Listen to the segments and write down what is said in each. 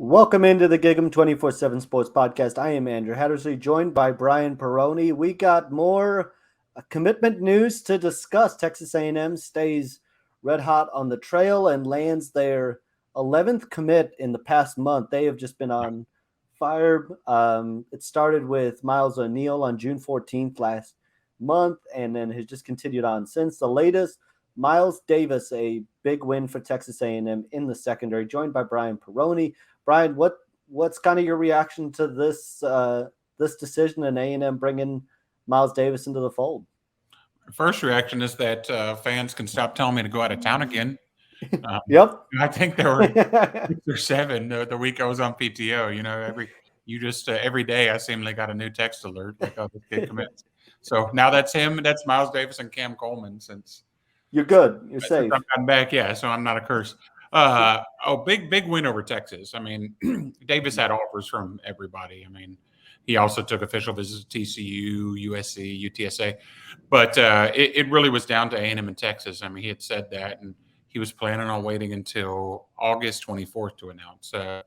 Welcome into the GigEm247 Sports Podcast. I am Andrew Hattersley, joined by Brian Perroni. We got more commitment news to discuss. Texas A&M stays red hot on the trail and lands their 11th commit in the past month. They have just been on fire. It started with Miles O'Neill on June 14th last month, and then has just continued on since. The latest, Myles Davis, a big win for Texas A&M in the secondary, joined by Brian Perroni. Brian, what's kind of your reaction to this this decision and A&M bringing Myles Davis into the fold? First reaction is that fans can stop telling me to go out of town again. Yep. I think there were 6 or 7 the week I was on PTO. You know, every day I seemingly got a new text alert like, oh, this kid commits. So now that's him. That's Myles Davis and Cam Coleman since you're good. You're safe. I've gotten back, yeah. So I'm not a curse. Big win over Texas. I mean, Davis had offers from everybody. I mean, he also took official visits to TCU, USC, UTSA, but it really was down to A&M and Texas. I mean, he had said that, and he was planning on waiting until August 24th to announce. I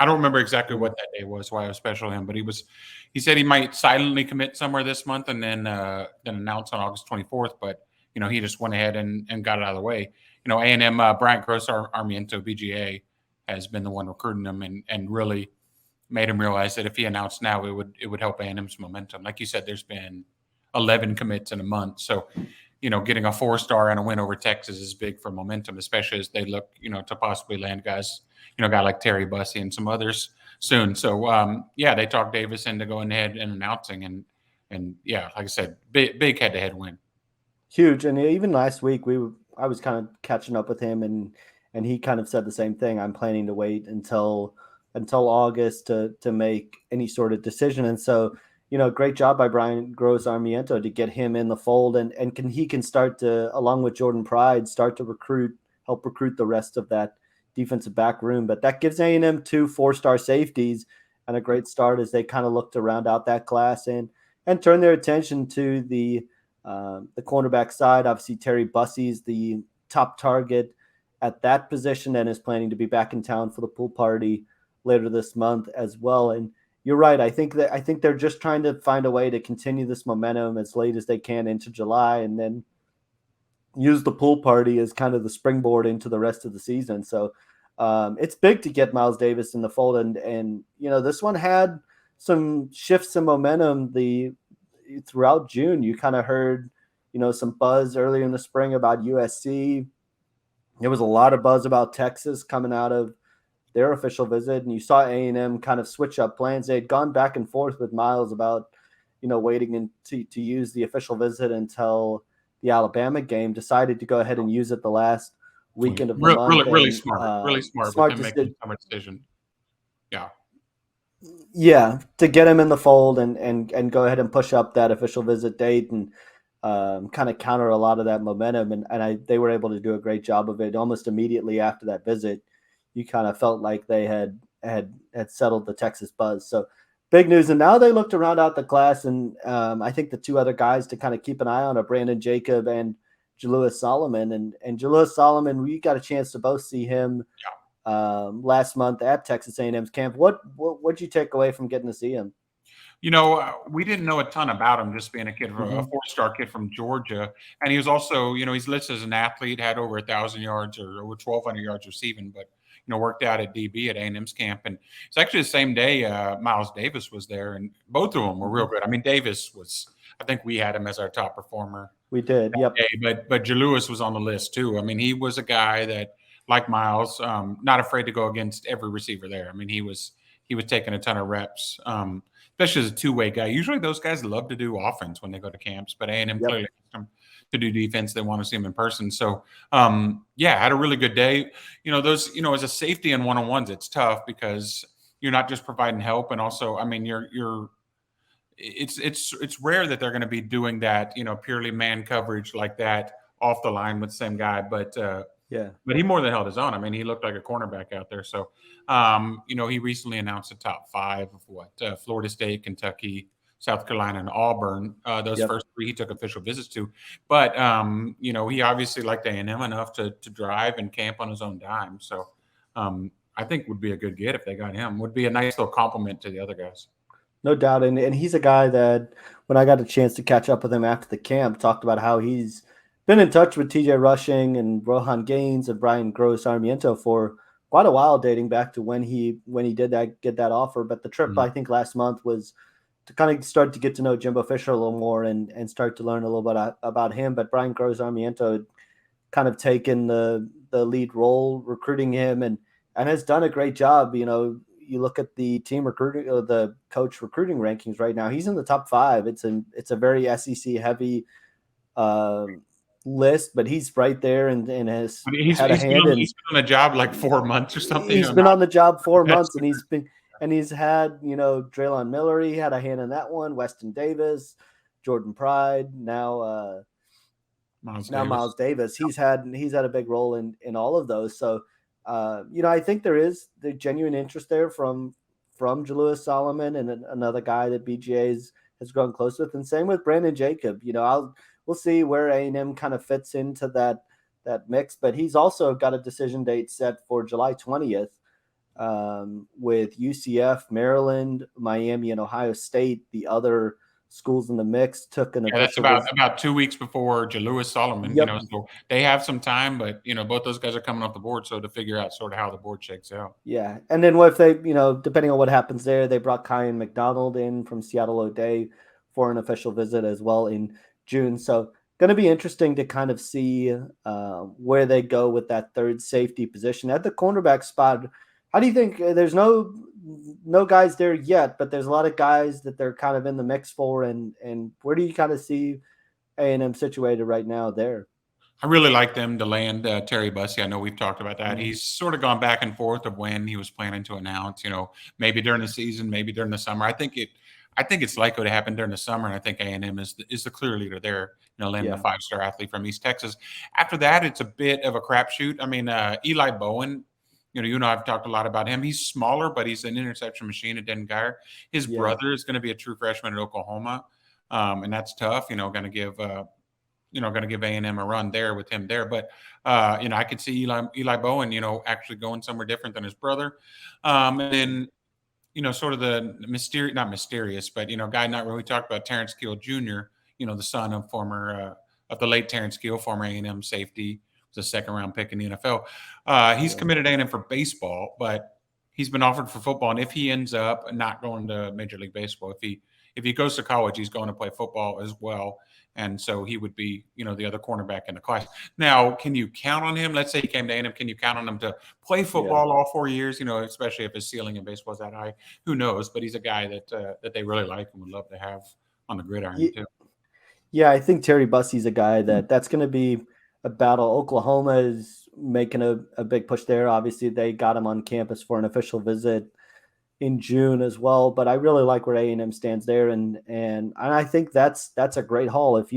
don't remember exactly what that day was, why it was special to him, but he said he might silently commit somewhere this month and then announce on August 24th. But you know, he just went ahead and got it out of the way. You know, A&M, Bryant Gross Armiento, BGA, has been the one recruiting him and really made him realize that if he announced now, it would help A&M's momentum. Like you said, there's been 11 commits in a month. So, you know, getting a 4-star and a win over Texas is big for momentum, especially as they look, you know, to possibly land guys, you know, a guy like Terry Bussey and some others soon. So, they talked Davis into going ahead and announcing. And yeah, like I said, big head-to-head win. Huge. And even last week, I was kind of catching up with him, and he kind of said the same thing. I'm planning to wait until August to make any sort of decision. And so, you know, great job by Brian Gross Armiento to get him in the fold, and he can start to, along with Jordan Pride, start to help recruit the rest of that defensive back room. But that gives A&M 2 4-star safeties and a great start as they kind of look to round out that class and turn their attention to the cornerback side. Obviously, Terry Bussey's the top target at that position and is planning to be back in town for the pool party later this month as well. And you're right. I think they're just trying to find a way to continue this momentum as late as they can into July, and then use the pool party as kind of the springboard into the rest of the season. So it's big to get Myles Davis in the fold. And you know, this one had some shifts in momentum. Throughout June, you kind of heard, you know, some buzz earlier in the spring about USC. There was a lot of buzz about Texas coming out of their official visit, and you saw A&M kind of switch up plans. They'd gone back and forth with Myles about, you know, waiting to use the official visit until the Alabama game. Decided to go ahead and use it the last weekend of the month. Really smart decision. Yeah, to get him in the fold and go ahead and push up that official visit date and kind of counter a lot of that momentum. And they were able to do a great job of it. Almost immediately after that visit, you kind of felt like they had settled the Texas buzz. So big news. And now they look to round out the class. And I think the 2 other guys to kind of keep an eye on are Brandon Jacob and Jalewis Solomon. And Jalewis Solomon, we got a chance to both see him last month at Texas A&M's camp. What'd you take away from getting to see him? You know, we didn't know a ton about him, just being a kid from a 4-star kid from Georgia. And he was also, you know, he's listed as an athlete, had over 1,000 yards or over 1,200 yards receiving, but, you know, worked out at DB at A&M's camp. And it's actually the same day Myles Davis was there, and both of them were real good. I mean, Davis was, I think we had him as our top performer. We did, yep. But Jalewis was on the list too. I mean, he was a guy that, like Myles, not afraid to go against every receiver there. I mean, he was taking a ton of reps, especially as a 2-way guy. Usually those guys love to do offense when they go to camps, but A&M clearly asked them to do defense. They want to see him in person. So, had a really good day. You know, those, you know, as a safety in one-on-ones, it's tough because you're not just providing help, and also, I mean, it's rare that they're going to be doing that, you know, purely man coverage like that off the line with the same guy, but he more than held his own. I mean, he looked like a cornerback out there. So, you know, he recently announced the top 5 of Florida State, Kentucky, South Carolina, and Auburn. Those first 3 he took official visits to. But, you know, he obviously liked A&M enough to drive and camp on his own dime. So, I think would be a good get if they got him. Would be a nice little compliment to the other guys. No doubt. And he's a guy that when I got a chance to catch up with him after the camp, talked about how he's been in touch with TJ Rushing and Rohan Gaines and Brian Gross Sarmiento for quite a while, dating back to when he did get that offer. But the trip, I think, last month was to kind of start to get to know Jimbo Fisher a little more and start to learn a little bit about him. But Brian Gross Sarmiento kind of taken the lead role recruiting him and has done a great job. You look at the team recruiting, the coach recruiting rankings right now. He's in the top 5. It's a very SEC heavy list, but he's right there and has had a hand. He's been on the job like 4 months or something. He's been on the job 4 months, and he's had Draylon Miller. He had a hand in that one. Weston Davis, Jordan Pride. Now Myles Davis. He's had a big role in all of those. So. I think there is the genuine interest there from Jalewis Solomon and another guy that BGA has grown close with, and same with Brandon Jacob. We'll see where A&M kind of fits into that mix, but he's also got a decision date set for July 20th with UCF, Maryland, Miami, and Ohio State. The other schools in the mix took an official. That's about 2 weeks before Jalewis Solomon. Yep. So they have some time, but both those guys are coming off the board, so to figure out sort of how the board shakes out. Yeah, and then what if they, depending on what happens there, they brought Kyan McDonald in from Seattle O'Day for an official visit as well in June. So going to be interesting to kind of see where they go with that third safety position at the cornerback spot. How do you think? There's no guys there yet, but there's a lot of guys that they're kind of in the mix for. And where do you kind of see A&M situated right now there? I really like them to land Terry Bussey. I know we've talked about that. Mm-hmm. He's sort of gone back and forth of when he was planning to announce, maybe during the season, maybe during the summer. I think it's likely to happen during the summer, and I think A&M is the clear leader there, landing a 5-star athlete from East Texas. After that, it's a bit of a crapshoot. I mean, Eli Bowen, I've talked a lot about him. He's smaller, but he's an interception machine at Denton Guyer. His brother is going to be a true freshman at Oklahoma, and that's tough. Going to give A&M a run there with him there. But I could see Eli Bowen, actually going somewhere different than his brother, and then sort of the not mysterious, but guy not really talked about Terrence Gill Jr. The son of of the late Terrence Gill, former A&M safety. Was a second-round pick in the NFL. He's committed to A&M for baseball, but he's been offered for football. And if he ends up not going to Major League Baseball, if he goes to college, he's going to play football as well. And so he would be, the other cornerback in the class. Now, can you count on him? Let's say he came to A&M. Can you count on him to play football all 4 years? Especially if his ceiling in baseball is that high. Who knows? But he's a guy that they really like and would love to have on the gridiron too. Yeah, I think Terry Bussey's a guy that's going to be a battle. Oklahoma is making a big push there. Obviously, they got him on campus for an official visit in June as well. But I really like where A&M stands there, and I think that's a great haul. If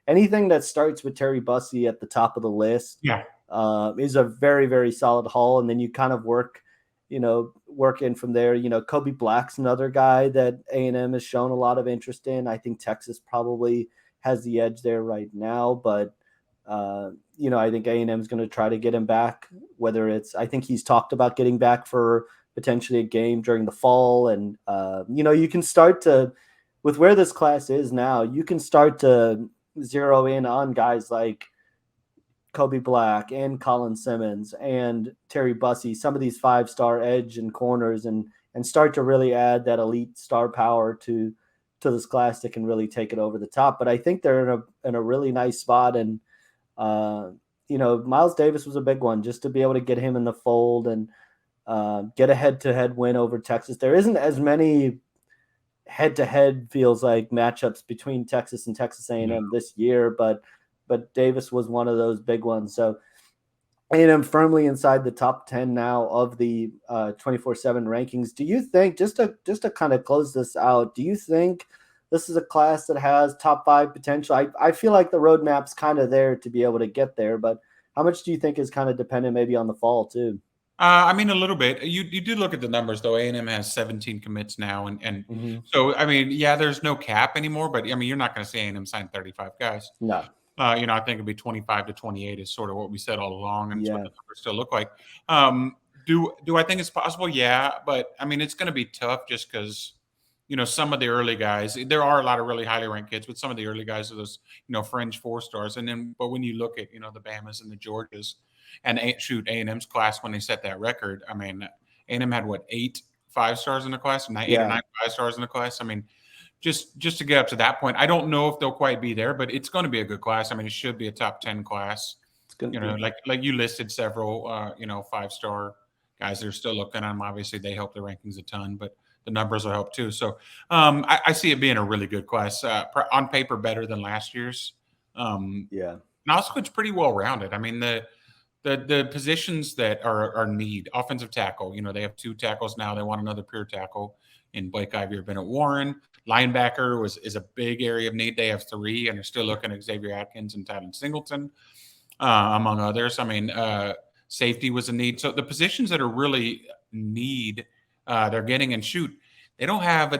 anything that starts with Terry Bussey at the top of the list, is a very, very solid haul, and then you kind of work in from there. Kobe Black's another guy that A&M has shown a lot of interest in. I think Texas probably has the edge there right now, but I think A&M is going to try to get him back, I think he's talked about getting back for potentially a game during the fall. And, you can start with where this class is now, you can start to zero in on guys like Kobe Black and Colin Simmons and Terry Bussey, some of these 5-star edge and corners, and start to really add that elite star power to this class that can really take it over the top. But I think they're in a really nice spot. And, Myles Davis was a big one, just to be able to get him in the fold and get a head-to-head win over Texas. There isn't as many head-to-head feels like matchups between Texas and Texas A&M this year, but Davis was one of those big ones. So A&M firmly inside the top 10 now of the 24/7 rankings. Do you think, just to kind of close this out, do you think this is a class that has top 5 potential? I feel like the roadmap's kind of there to be able to get there, but how much do you think is kind of dependent maybe on the fall too? A little bit. You do look at the numbers, though. A&M has 17 commits now. And so, there's no cap anymore, but, you're not going to see A&M sign 35 guys. No. I think it'd be 25 to 28 is sort of what we said all along, and it's what the numbers still look like. Do I think it's possible? Yeah, but I mean, it's going to be tough just because some of the early guys. There are a lot of really highly ranked kids, but some of the early guys are those fringe 4 stars. And then, but when you look at the Bamas and the Georgias, and A&M's class when they set that record. I mean, A&M had what 8 5-stars in the class, and 8 or 9 5-stars in the class. I mean, just to get up to that point, I don't know if they'll quite be there, but it's going to be a good class. I mean, it should be a top 10 class. Like you listed several 5-star guys that are still looking at them. Obviously, they help the rankings a ton, but the numbers will help too. So I see it being a really good class. On paper, better than last year's. And also it's pretty well rounded. I mean, the positions that are need offensive tackle. They have 2 tackles now. They want another pure tackle in Blake Ivy or Bennett Warren. Linebacker is a big area of need. They have 3, and they're still looking at Xavier Atkins and Tylen Singleton, among others. I mean, safety was a need. So the positions that are really need, they're getting. And shoot, they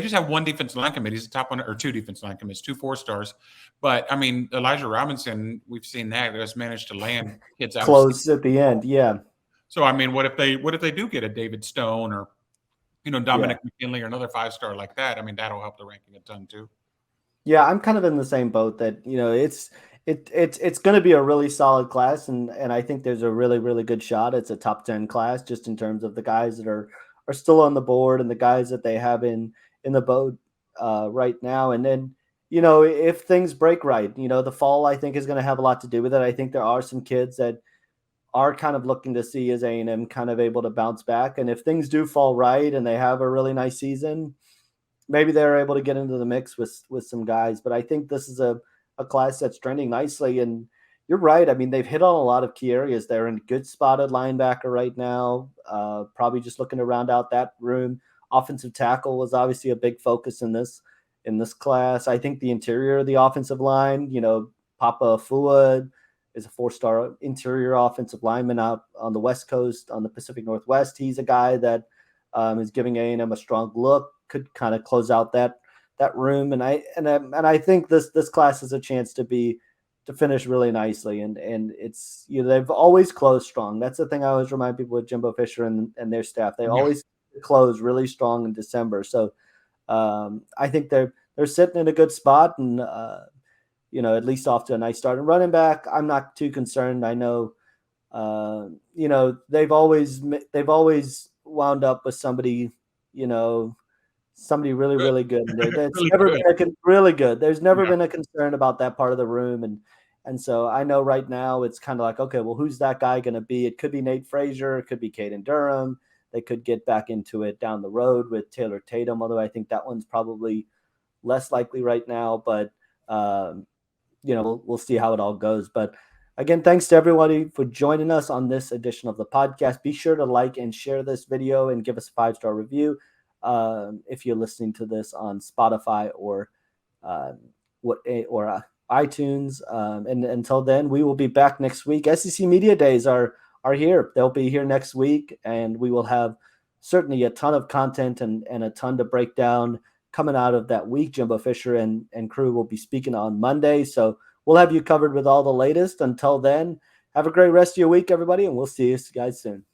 just have 1 defensive line committee. He's the top one, or 2 defensive line committees, 2 4-stars. But I mean, Elijah Robinson, we've seen that has managed to land kids out close at the end. Yeah. So I mean, what if they do get a David Stone or Dominic McKinley or another 5-star like that? I mean, that'll help the ranking a ton too. Yeah, I'm kind of in the same boat that it's going to be a really solid class, and I think there's a really, really good shot. It's a top 10 class just in terms of the guys that are still on the board and the guys that they have in the boat right now. And then if things break right, the fall I think is going to have a lot to do with it. I think there are some kids that are kind of looking to see is A&M kind of able to bounce back, and if things do fall right and they have a really nice season, maybe they're able to get into the mix with some guys. But I think this is a class that's trending nicely. And you're right. I mean, they've hit on a lot of key areas. They're in good spotted linebacker right now. Probably just looking to round out that room. Offensive tackle was obviously a big focus in this class. I think the interior of the offensive line, Papa Fua is a 4-star interior offensive lineman out on the West Coast, on the Pacific Northwest. He's a guy that is giving A&M a strong look, could kind of close out that room. And I think this class has a chance to finish really nicely. And it's, they've always closed strong. That's the thing I always remind people with Jimbo Fisher and their staff. They always close really strong in December. So I think they're sitting in a good spot, and at least off to a nice start. And running back, I'm not too concerned. I know, they've always wound up with somebody, somebody really, really good. That's Really never good. been really good. There's never been a concern about that part of the room. And so I know right now it's kind of like, okay, well, who's that guy going to be? It could be Nate Frazier. It could be Caden Durham. They could get back into it down the road with Taylor Tatum, although I think that one's probably less likely right now. But, we'll see how it all goes. But again, thanks to everybody for joining us on this edition of the podcast. Be sure to like and share this video and give us a 5-star review if you're listening to this on Spotify or iTunes. And until then, we will be back next week. SEC Media Days are here. They'll be here next week, and we will have certainly a ton of content and a ton to break down coming out of that week. Jimbo Fisher and crew will be speaking on Monday. So we'll have you covered with all the latest. Until then, have a great rest of your week, everybody, and we'll see you guys soon.